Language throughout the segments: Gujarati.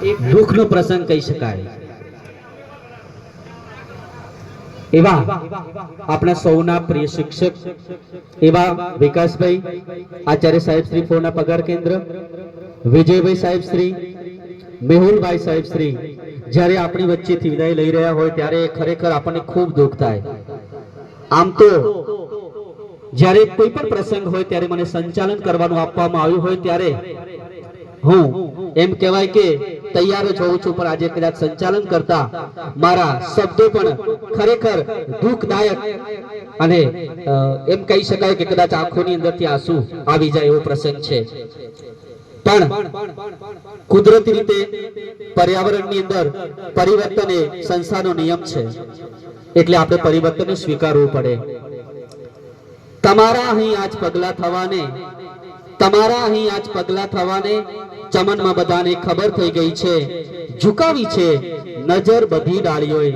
એક દુઃખનો પ્રસંગ કહી શકાય। એવા આપણા સૌના પ્રિય શિક્ષક એવા વિકાસભાઈ આચાર્ય સાહેબ શ્રી ફોના પગાર કેન્દ્ર, વિજયભાઈ સાહેબ શ્રી, મેહુલભાઈ સાહેબ શ્રી જ્યારે આપણી વચ્ચેથી વિદાય લઈ રહ્યા હોય ત્યારે ખરેખર આપણને ખૂબ દુઃખ થાય। આમ તો જ્યારે કોઈ પણ પ્રસંગ હોય ત્યારે મને સંચાલન કરવાનું આપવામાં આવ્યું હોય ત્યારે હું એમ કહેવાય કે તૈયાર જ હોઉં છું, પણ આજે કદાચ સંચાલન કરતા મારા શબ્દો પણ ખરેખર દુઃખદાયક અને એમ કહી શકાય કે કદાચ આંખોની અંદરથી આંસુ આવી જાય એવો પ્રસંગ છે। પણ કુદરતી રીતે પર્યાવરણની અંદર પરિવર્તન એ સંસારનો નિયમ છે, એટલે આપણે પરિવર્તનને સ્વીકારવું પડે। તમારા અહીં આજ પગલા થવાને, તમારા અહીં આજ પગલા થવાને ચમનમાં બધાને ખબર થઈ ગઈ છે। ઝુકાવી છે નજર બધી ડાળીઓએ,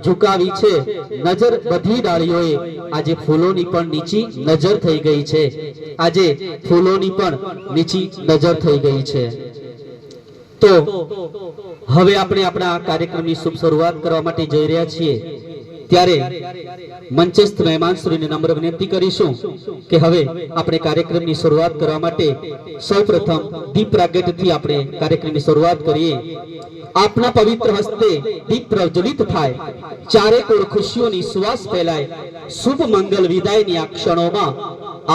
ઝુકાવી છે નજર બધી ડાળીઓએ, આજે ફૂલોની પણ નીચી નજર થઈ ગઈ છે, આજે ફૂલોની પણ નીચી નજર થઈ ગઈ છે। તો હવે આપણે આપણા કાર્યક્રમની શુભ શરૂઆત કરવા માટે જઈ રહ્યા છીએ ત્યારે મંચસ્થ મહેમાનશ્રીને નમ્ર વિનંતી કરીશું કે હવે આપણે કાર્યક્રમની શરૂઆત કરવા માટે સૌપ્રથમ દીપ પ્રાગટ્યથી આપણે કાર્યક્રમની શરૂઆત કરીએ। આપના પવિત્ર હસ્તે દીપ પ્રજ્વલિત થાય, ચારે કોણ ખુશીઓની સુવાસ ફેલાય, શુભ મંગલ વિદાયની આ ક્ષણોમાં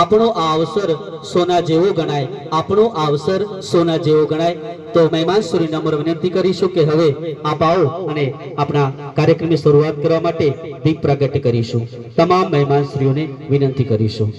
આપણો આ અવસર સોના જેવો ગણાય, આપણો આ અવસર સોના જેવો ગણાય। તો મહેમાનશ્રી નમ્ર વિનંતી કરીશું કે હવે આપ આવો અને આપણા કાર્યક્રમની શરૂઆત કરવા માટે દીપ પ્રાગટ્ય કરીશું। તમામ મહેમાનશ્રીઓને વિનંતી કરીશું।